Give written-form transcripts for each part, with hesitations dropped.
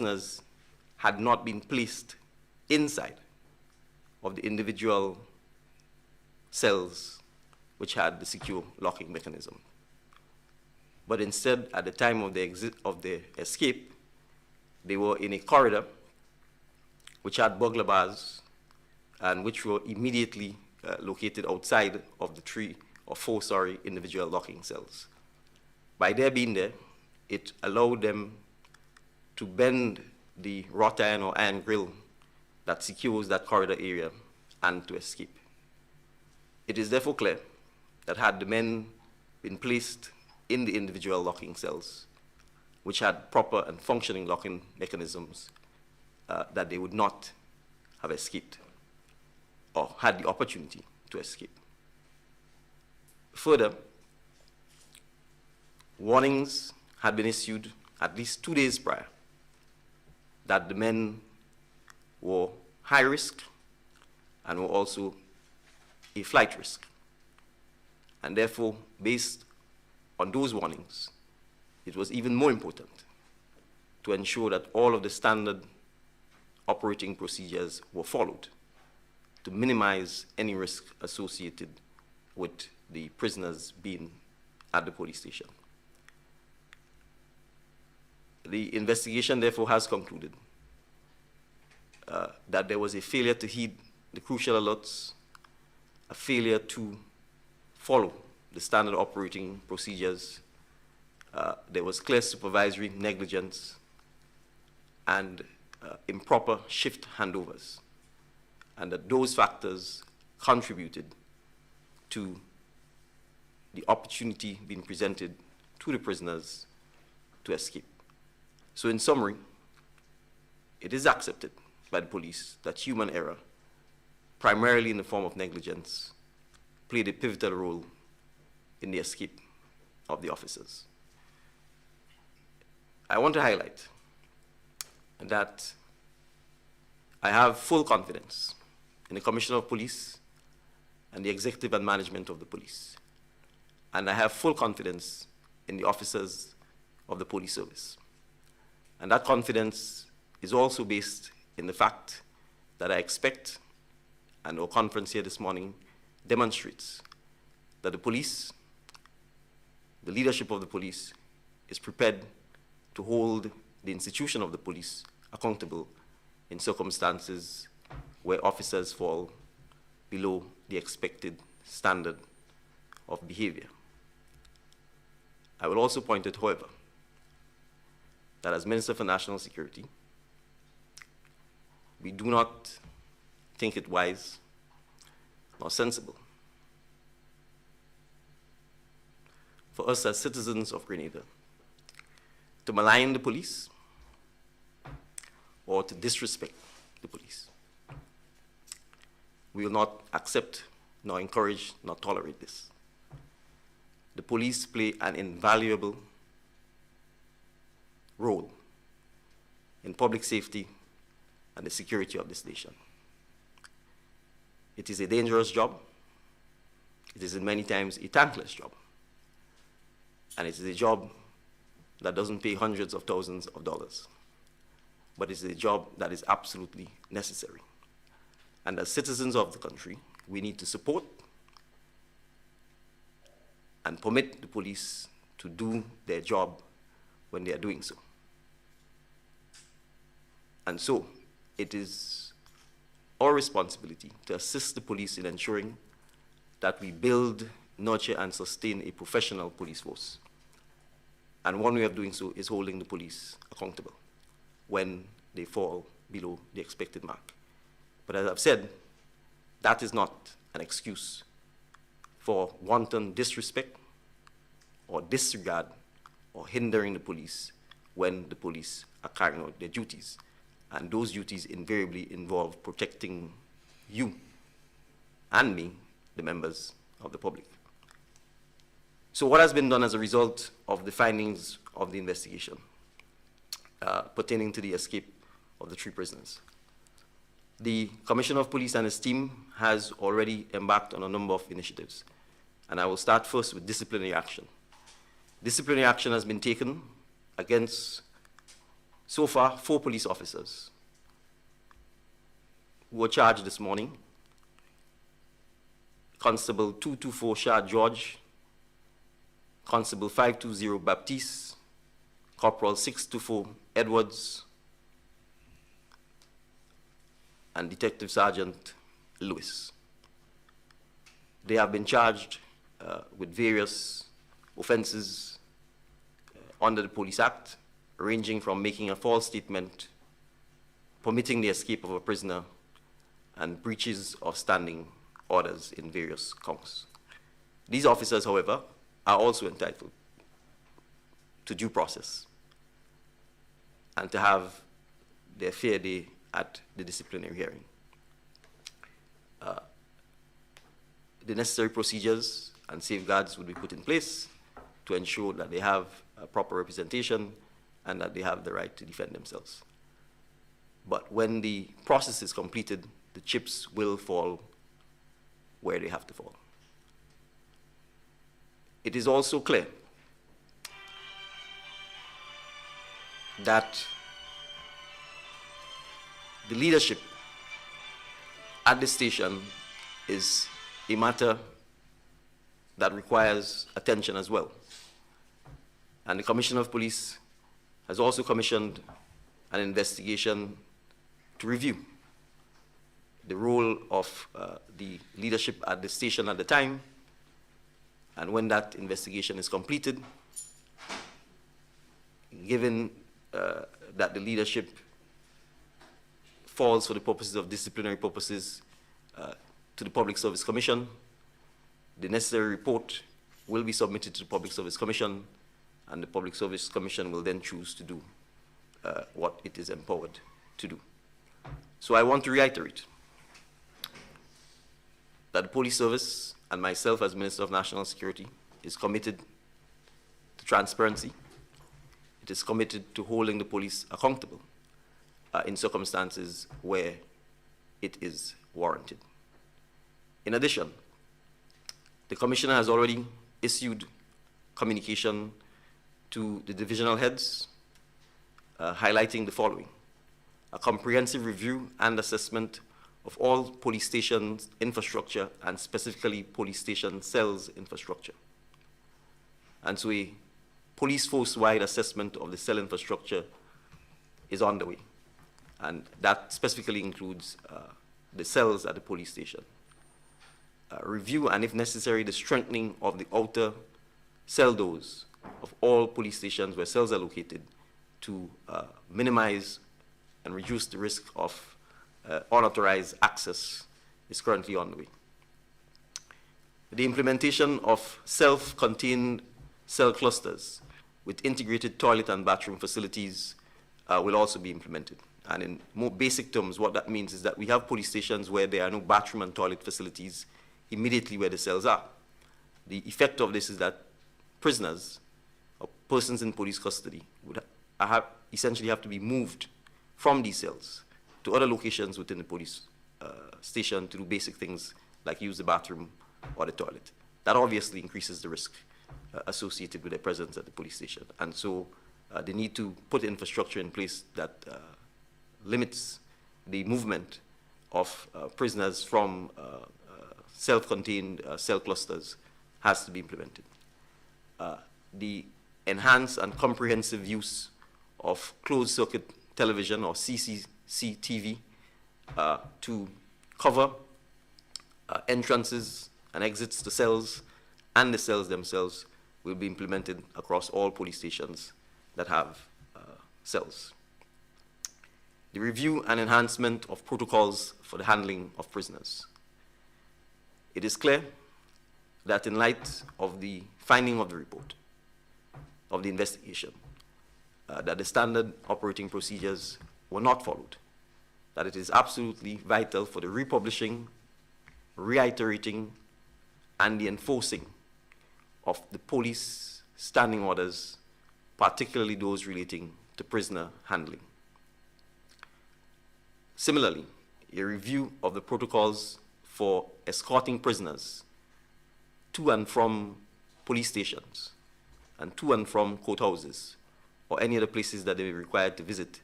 prisoners had not been placed inside of the individual cells which had the secure locking mechanism. But instead, at the time of the escape, they were in a corridor which had burglar bars and which were immediately located outside of the 3 or 4-story individual locking cells. By their being there, it allowed them to bend the wrought iron or iron grill that secures that corridor area and to escape. It is therefore clear that had the men been placed in the individual locking cells, which had proper and functioning locking mechanisms, that they would not have escaped or had the opportunity to escape. Further, warnings had been issued at least 2 days prior that the men were high risk and were also a flight risk. And therefore, based on those warnings, it was even more important to ensure that all of the standard operating procedures were followed to minimize any risk associated with the prisoners being at the police station. The investigation, therefore, has concluded that there was a failure to heed the crucial alerts, a failure to follow the standard operating procedures. There was clear supervisory negligence and improper shift handovers, and that those factors contributed to the opportunity being presented to the prisoners to escape. So in summary, it is accepted by the police that human error, primarily in the form of negligence, played a pivotal role in the escape of the officers. I want to highlight that I have full confidence in the Commissioner of Police and the executive and management of the police. And I have full confidence in the officers of the police service. And that confidence is also based in the fact that I expect, and our conference here this morning demonstrates, that the police, the leadership of the police, is prepared to hold the institution of the police accountable in circumstances where officers fall below the expected standard of behavior. I will also point out, however, that as Minister for National Security, we do not think it wise nor sensible for us as citizens of Grenada to malign the police or to disrespect the police. We will not accept, nor encourage, nor tolerate this. The police play an invaluable role in public safety and the security of this nation. It is a dangerous job. It is in many times a thankless job. And it is a job that doesn't pay hundreds of thousands of dollars. But it's a job that is absolutely necessary. And as citizens of the country, we need to support and permit the police to do their job when they are doing so. And so, it is our responsibility to assist the police in ensuring that we build, nurture, and sustain a professional police force. And one way of doing so is holding the police accountable when they fall below the expected mark. But as I've said, that is not an excuse for wanton disrespect or disregard or hindering the police when the police are carrying out their duties. And those duties invariably involve protecting you and me, the members of the public. So what has been done as a result of the findings of the investigation pertaining to the escape of the 3 prisoners? The Commissioner of Police and his team has already embarked on a number of initiatives. And I will start first with disciplinary action. Disciplinary action has been taken against So far, 4 police officers who were charged this morning: Constable 224 Shah George, Constable 520 Baptiste, Corporal 624 Edwards, and Detective Sergeant Lewis. They have been charged with various offenses under the Police Act, ranging from making a false statement, permitting the escape of a prisoner, and breaches of standing orders in various counts. These officers, however, are also entitled to due process and to have their fair day at the disciplinary hearing. The necessary procedures and safeguards would be put in place to ensure that they have proper representation and that they have the right to defend themselves. But when the process is completed, the chips will fall where they have to fall. It is also clear that the leadership at the station is a matter that requires attention as well. And the Commissioner of Police has also commissioned an investigation to review the role of the leadership at the station at the time. And when that investigation is completed, given that the leadership falls for the purposes of disciplinary purposes to the Public Service Commission, the necessary report will be submitted to the Public Service Commission, and the Public Service Commission will then choose to do what it is empowered to do. So I want to reiterate that the Police Service and myself as Minister of National Security is committed to transparency. It is committed to holding the police accountable in circumstances where it is warranted. In addition, the Commissioner has already issued communication to the divisional heads highlighting the following: a comprehensive review and assessment of all police stations infrastructure, and specifically police station cells infrastructure. And so a police force-wide assessment of the cell infrastructure is on the way. And that specifically includes the cells at the police station. Review, and if necessary, the strengthening of the outer cell doors of all police stations where cells are located to minimize and reduce the risk of unauthorized access is currently on the way. The implementation of self-contained cell clusters with integrated toilet and bathroom facilities will also be implemented. And in more basic terms, what that means is that we have police stations where there are no bathroom and toilet facilities immediately where the cells are. The effect of this is that prisoners or persons in police custody would essentially have to be moved from these cells to other locations within the police station to do basic things like use the bathroom or the toilet. That obviously increases the risk associated with their presence at the police station. And so they need to put infrastructure in place that limits the movement of prisoners from self-contained cell clusters has to be implemented. The enhanced and comprehensive use of closed-circuit television or CCTV to cover entrances and exits to cells and the cells themselves will be implemented across all police stations that have cells. The review and enhancement of protocols for the handling of prisoners. It is clear that in light of the finding of the report of the investigation, that the standard operating procedures were not followed, that it is absolutely vital for the republishing, reiterating, and the enforcing of the police standing orders, particularly those relating to prisoner handling. Similarly, a review of the protocols for escorting prisoners to and from police stations and to and from courthouses or any other places that they may be required to visit.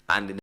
And in